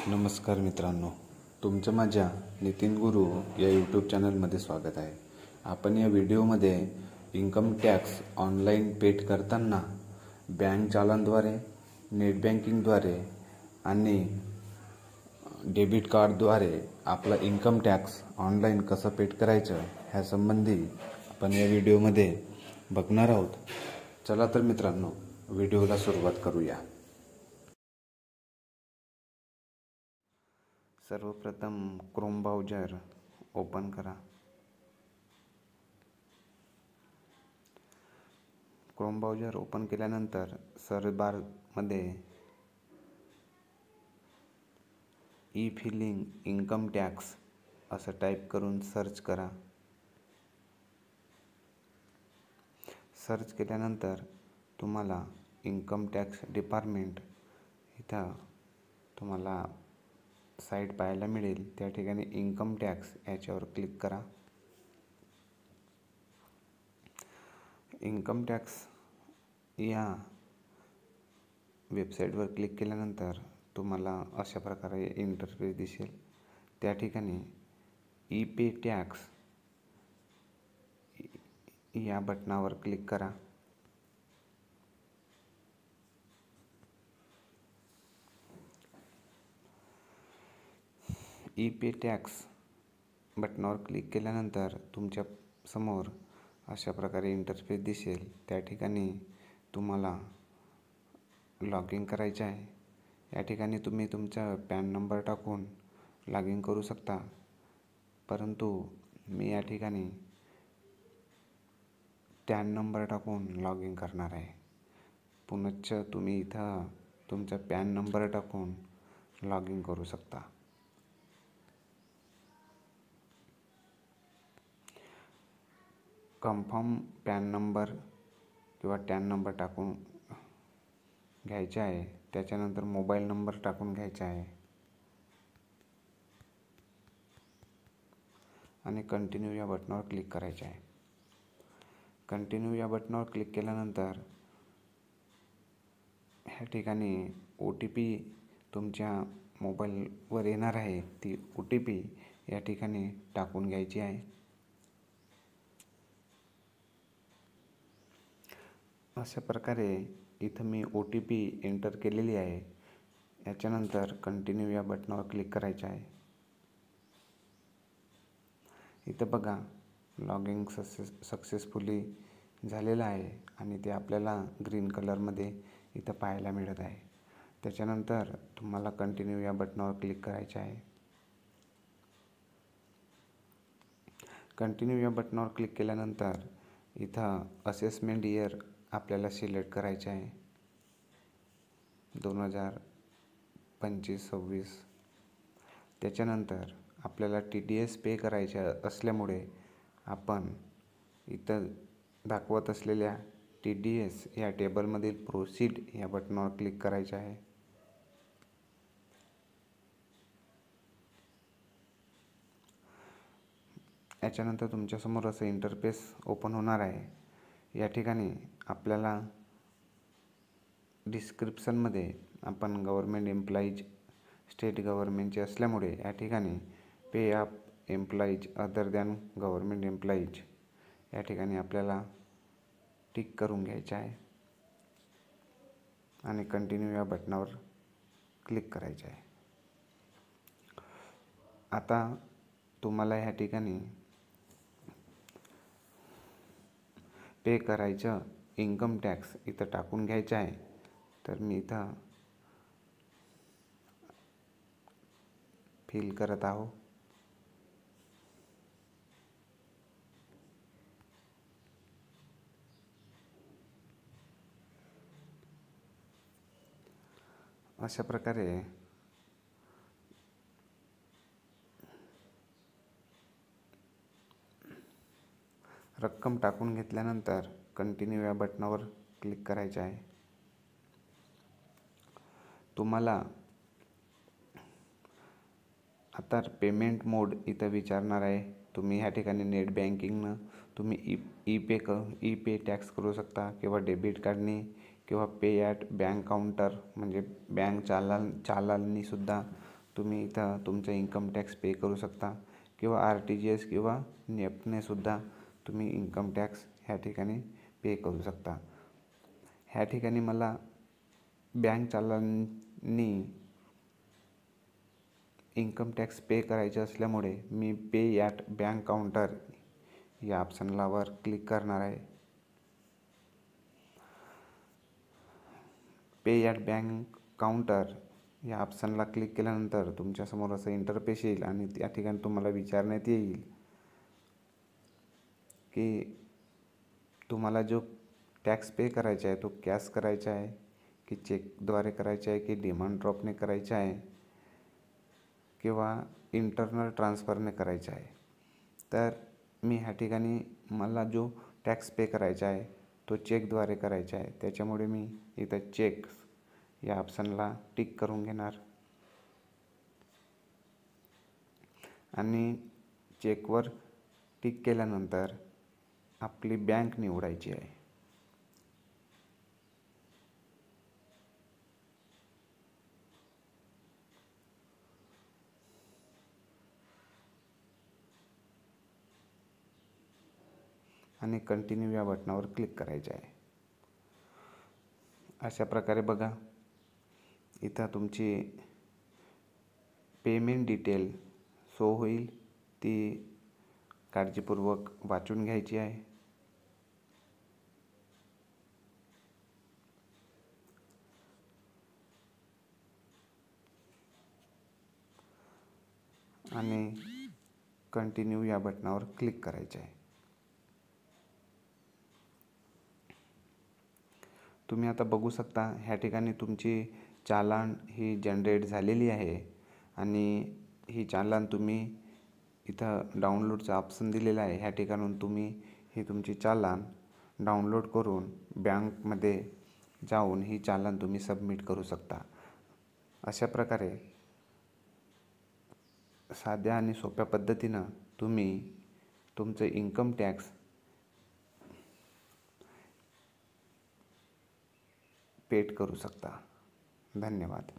नमस्कार मित्रांनो, तुमचं माझ्या नितीन गुरु या यूट्यूब चॅनलमध्ये स्वागत आहे. आपण या व्हिडिओमध्ये इन्कम टॅक्स ऑनलाईन पेड करताना बँक चालानद्वारे, नेट बँकिंगद्वारे आणि डेबिट कार्डद्वारे आपला इन्कम टॅक्स ऑनलाईन कसं पेड करायचं ह्या संबंधी आपण या व्हिडिओमध्ये बघणार आहोत. चला तर मित्रांनो, व्हिडिओला सुरुवात करूया. सर्वप्रथम क्रोम ब्राउझर ओपन करा. क्रोम ब्राउझर ओपन केल्यानंतर सर्च बारमध्ये ई फिलिंग इन्कम टॅक्स असं टाईप करून सर्च करा. सर्च केल्यानंतर तुम्हाला इन्कम टॅक्स डिपार्टमेंट इथं तुम्हाला साईट पाहायला मिळेल. त्या ठिकाणी इन्कम टॅक्स याच्यावर क्लिक करा. इन्कम टॅक्स या वेबसाईटवर क्लिक केल्यानंतर तुम्हाला अशा प्रकारे इंटरफेस दिसेल. त्या ठिकाणी ई पे टॅक्स या बटनावर क्लिक करा. ई पे टॅक्स बटनावर क्लिक केल्यानंतर तुमच्या समोर अशा प्रकारे इंटरफेस दिसेल. त्या ठिकाणी तुम्हाला लॉग इन करायचे आहे. या ठिकाणी तुम्ही तुमचा पॅन नंबर टाकून लॉग इन करू शकता, परंतु मी या ठिकाणी टॅन नंबर टाकून लॉग इन करणार आहे. पुनश्च तुम्ही इथं तुमचा पॅन नंबर टाकून लॉग इन करू शकता. कन्फर्म पॅन नंबर किंवा टॅन नंबर टाकून घ्यायचा आहे. त्याच्यानंतर मोबाईल नंबर टाकून घ्यायचा आहे आणि कंटिन्यू या बटनावर क्लिक करायचे आहे. कंटिन्यू या बटनावर क्लिक केल्यानंतर ह्या ठिकाणी OTP तुमच्या मोबाईलवर येणार आहे. ती OTP या ठिकाणी टाकून घ्यायची आहे. अशा प्रकारे इथं मी OTP एंटर केलेली आहे. याच्यानंतर कंटिन्यू या बटनावर क्लिक करायचे आहे. इथं बघा, लॉगिंग सक्सेसफुली झालेलं आहे आणि ते आपल्याला ग्रीन कलरमध्ये इथं पाहायला मिळत आहे. त्याच्यानंतर तुम्हाला कंटिन्यू या बटनावर क्लिक करायचे आहे. कंटिन्यू या बटनावर क्लिक केल्यानंतर इथं असेसमेंट इयर आपल्याला सिलेक्ट करायचे आहे, 2025-26. त्याच्यानंतर आपल्याला TDS पे करायचे असल्यामुळे आपण इथं दाखवत असलेल्या TDS या टेबलमधील प्रोसीड या बटनावर क्लिक करायचे आहे. याच्यानंतर तुमच्यासमोर असं इंटरफेस ओपन होणार आहे. या ठिकाणी आपल्याला डिस्क्रिप्शनमध्ये आपण गव्हर्मेंट एम्प्लॉईज, स्टेट गव्हर्मेंटचे असल्यामुळे या ठिकाणी pay of employees other than government employees या ठिकाणी आपल्याला टिक करून घ्यायचे आहे आणि कंटिन्यू या बटनावर क्लिक करायचे आहे. आता तुम्हाला ह्या ठिकाणी पे करायचं इन्कम टॅक्स इथं टाकून घ्यायचं आहे. तर मी इथं फिल करत आहो. अशा प्रकारे रक्कम टाकून घेतल्यानंतर कंटिन्यू या बटनावर क्लिक करायचे आहे. तुम्हाला आता पेमेंट मोड इथं विचारणार आहे. तुम्ही ह्या ठिकाणी नेट बँकिंगनं तुम्ही ई पे टॅक्स करू शकता किंवा डेबिट कार्डने किंवा पे ॲट बँक काउंटर म्हणजे बँक चालानीसुद्धा तुम्ही इथं तुमचा इन्कम टॅक्स पे करू शकता किंवा RTGS किंवा नेफ्टने सुद्धा तुम्ही इन्कम टॅक्स ह्या ठिकाणी पे करू शकता. ह्या ठिकाणी मला बँक चलांनी इन्कम टॅक्स पे करायचे असल्यामुळे मी पे ॲट बँक काउंटर या ऑप्शनलावर क्लिक करणार आहे. पे ॲट बँक काउंटर या ऑप्शनला क्लिक केल्यानंतर तुमच्यासमोर असं इंटरफेस येईल आणि त्या ठिकाणी तुम्हाला विचारण्यात येईल की तुम्हाला जो टॅक्स पे करायचा आहे तो कॅश करायचा आहे की चेकद्वारे करायचा आहे की डिमांड ड्राफ्टने करायचा आहे किंवा इंटरनल ट्रान्सफरने करायचा आहे. तर मी ह्या ठिकाणी मला जो टॅक्स पे करायचा आहे तो चेकद्वारे करायचा आहे, त्याच्यामुळे मी इथं चेक या ऑप्शनला टिक करून घेणार आणि चेकवर टिक केल्यानंतर आपली बँक निवडायची आहे. आणि कंटिन्यू या बटनावर क्लिक करायचे आहे. अशा प्रकारे बघा इथं तुमची पेमेंट डिटेल शो होईल, ती काळजीपूर्वक वाचून घ्यायची आहे. आणि कंटिन्यू या बटनावर क्लिक करायचे आहे. तुम्ही आता बघू शकता ह्या ठिकाणी तुमची चालान ही जनरेट झालेली आहे आणि ही चालान तुम्ही इथं डाउनलोडचा ऑप्शन दिलेला आहे. ह्या ठिकाणून तुम्ही ही तुमची चालान डाउनलोड करून बँकमध्ये जाऊन ही चालान तुम्ही सबमिट करू शकता. अशा प्रकारे साध्या आणि सोप्या पद्धतीनं तुम्ही तुमचं इन्कम टॅक्स पेड करू शकता. धन्यवाद.